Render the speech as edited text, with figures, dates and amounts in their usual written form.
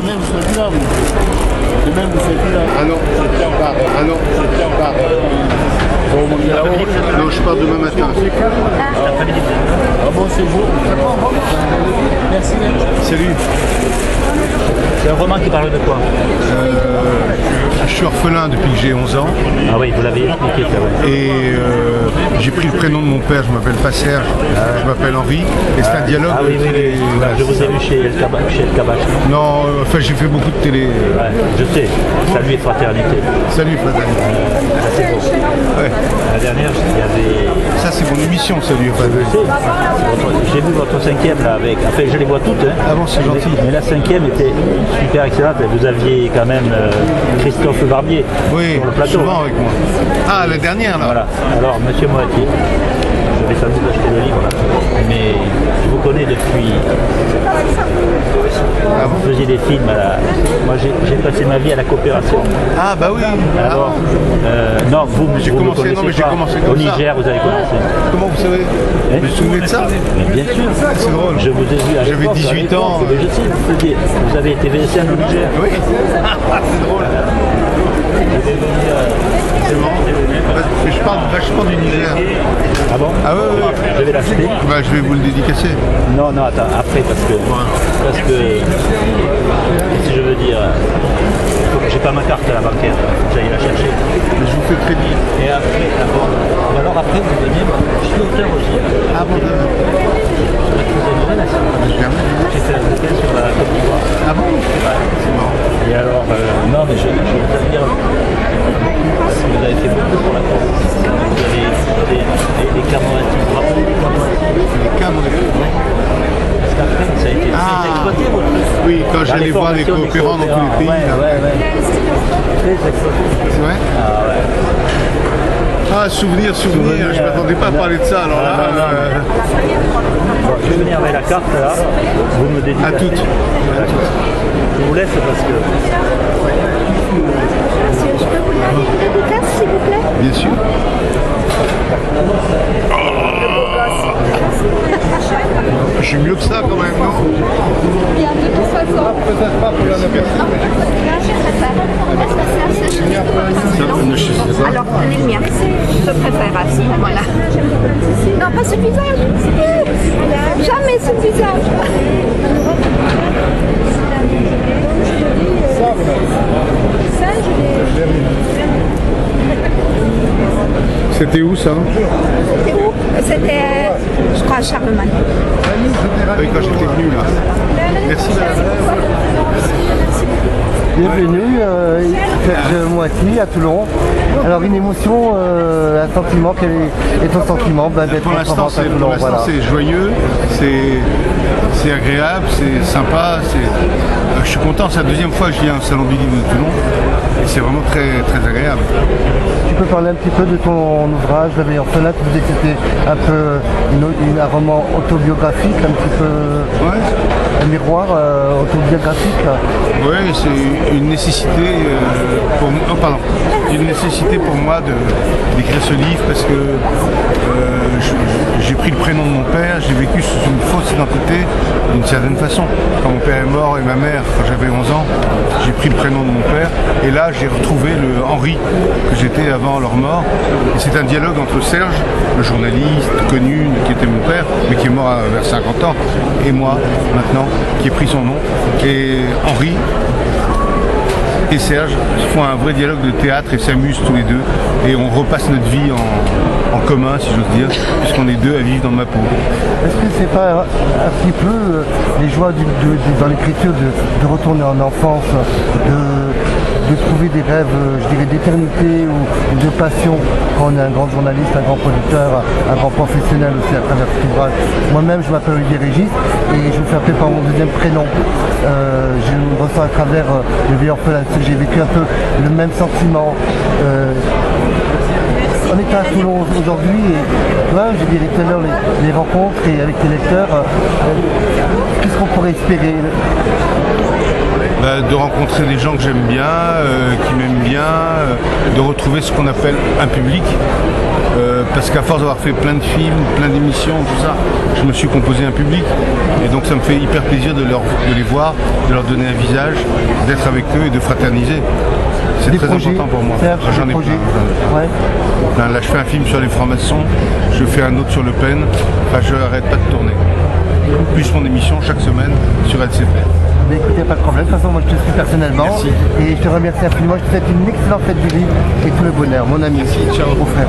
demain vous serez plus là, vous. Demain vous serez plus là. Ah non, ah non, Bon, vous montez là-haut. non, je pars demain matin. Ah bon séjour. Merci. Salut. C'est un roman qui parle de quoi? Je suis orphelin depuis que j'ai 11 ans Ah oui, vous l'avez expliqué ça, ouais. et j'ai pris le prénom de mon père, je m'appelle pas Serge, je m'appelle Henri et c'est un dialogue. Ah oui, oui, oui. Je vous ai vu chez El Kabash. Non, enfin j'ai fait beaucoup de télé. Ouais, je sais. Salut et fraternité. Salut fraternité. Ça c'est beau. Ouais. La dernière, il y avait... Ça c'est mon émission, Salut fraternité. J'ai vu votre cinquième là avec... Enfin, je les vois toutes. Hein. Ah bon, c'est gentil. Mais la cinquième était super excellente. Vous aviez quand même Christophe Barbier Oui, sur le plateau. souvent avec moi. Ah, la dernière là. Voilà. Alors, Monsieur Moati, je vais sans doute acheter le livre là. Mais je vous connais depuis... Vous faisiez des films à la... Moi j'ai passé ma vie à la coopération. Ah bah oui. Alors, non, vous J'ai me commencé, connaissez non, mais j'ai pas. commencé comme Au ça. Niger, vous avez commencé. Comment vous savez? Vous vous souvenez de ça? Mais bien sûr. C'est drôle. Je vous ai vu à J'avais l'époque, 18 ans. Mais je sais, vous avez été VSN au Niger. Oui. C'est drôle. C'est marrant. Mais je parle vachement du Niger. Ah bon? Ah ouais, ouais. Je vais l'acheter. Bah, je vais vous le dédicacer. Non, non, attends, après, parce que si je veux dire, j'ai pas ma carte à la bancaire, j'aille la chercher. Mais je vous fais crédit. Et après, alors après, vous venez, je suis auteur aussi. Ah bon, J'ai fait un bouquin sur la Côte d'Ivoire. ah bon? C'est marrant. Et alors, non, mais je veux dire, vous avez fait beaucoup pour la Côte. Vous avez les Camoratis, vous vous rappelez des Camoratis? Les Camerounais. Parce qu'après, ça a été très exploité, votre truc. Oui, quand j'allais voir les coopérants dans tous les pays. Ouais, là. ouais, ouais. Très exploité. C'est vrai? Ah ouais. Ah, souvenir. Je m'attendais pas à parler de ça. Alors là, Bon, je vais venir avec la carte là. Vous me dédicacez. à toutes. Je vous laisse parce que... Monsieur, je peux vous demander une dédicace, s'il vous plaît? Bien sûr. Je suis mieux que ça quand même, non? Bien, de toute façon. Peut-être pas pour l'anniversaire. Là, je préfère. Est-ce que c'est assez suffisant? Je sais pas. Alors, prenez le mien. Je préfère assis, voilà. Non, pas suffisant. Jamais suffisant. C'était où ça? C'était où? C'était, je crois, à Charlemagne. Oui, quand j'étais venu là. Merci madame. Bienvenue, Serge Moati à Toulon. Alors une émotion, un sentiment, quel est ton sentiment d'être Pour en l'instant, France à Toulon? Voilà. c'est joyeux, c'est agréable, c'est sympa. Je suis content, c'est la deuxième fois que je viens au Salon du Livre de Toulon. Et c'est vraiment très, très agréable. Tu peux parler un petit peu de ton ouvrage, La Veille Orphelin, tu disais que c'était un peu un roman autobiographique, un petit peu Ouais. un miroir autobiographique. Oui, c'est une nécessité une nécessité pour moi d'écrire ce livre parce que j'ai pris le prénom de mon père, j'ai vécu sous une fausse identité d'une certaine façon. Quand mon père est mort et ma mère, quand j'avais 11 ans, j'ai pris le prénom de mon père et là j'ai retrouvé le Henri que j'étais avant leur mort. Et c'est un dialogue entre Serge, le journaliste connu qui était mon père, mais qui est mort vers 50 ans, et moi maintenant, qui ai pris son nom, et Henri et Serge font un vrai dialogue de théâtre et s'amusent tous les deux et on repasse notre vie en commun, si j'ose dire, puisqu'on est deux à vivre dans ma peau. Est-ce que c'est pas un petit peu les joies dans l'écriture de retourner en enfance, de trouver des rêves, je dirais, d'éternité ou de passion quand on est un grand journaliste, un grand producteur, un grand professionnel aussi à travers cet ouvrage. Moi-même, je m'appelle Olivier Régis et je vous fais appeler par mon deuxième prénom. Je me ressens à travers Le Veille Orphelin. J'ai vécu un peu le même sentiment. On est à Toulon aujourd'hui et je dirais tout à l'heure les rencontres et avec les lecteurs, qu'est-ce qu'on pourrait espérer? De rencontrer des gens que j'aime bien, qui m'aiment bien, de retrouver ce qu'on appelle un public, parce qu'à force d'avoir fait plein de films, plein d'émissions, tout ça, je me suis composé un public. Et donc ça me fait hyper plaisir de les voir, de leur donner un visage, d'être avec eux et de fraterniser. C'est Des très projets, important pour moi. Serge, J'en des ai projets. plein. Ouais. Là, je fais un film sur les francs-maçons, je fais un autre sur Le Pen. Enfin, je n'arrête pas de tourner. Plus mon émission chaque semaine sur LCP. Mais écoutez, pas de problème. De toute façon, moi je te suis personnellement. Merci. Et je te remercie infiniment. Je te souhaite une excellente fête du livre et tout le bonheur. Mon ami, Merci, ciao. Mon frère.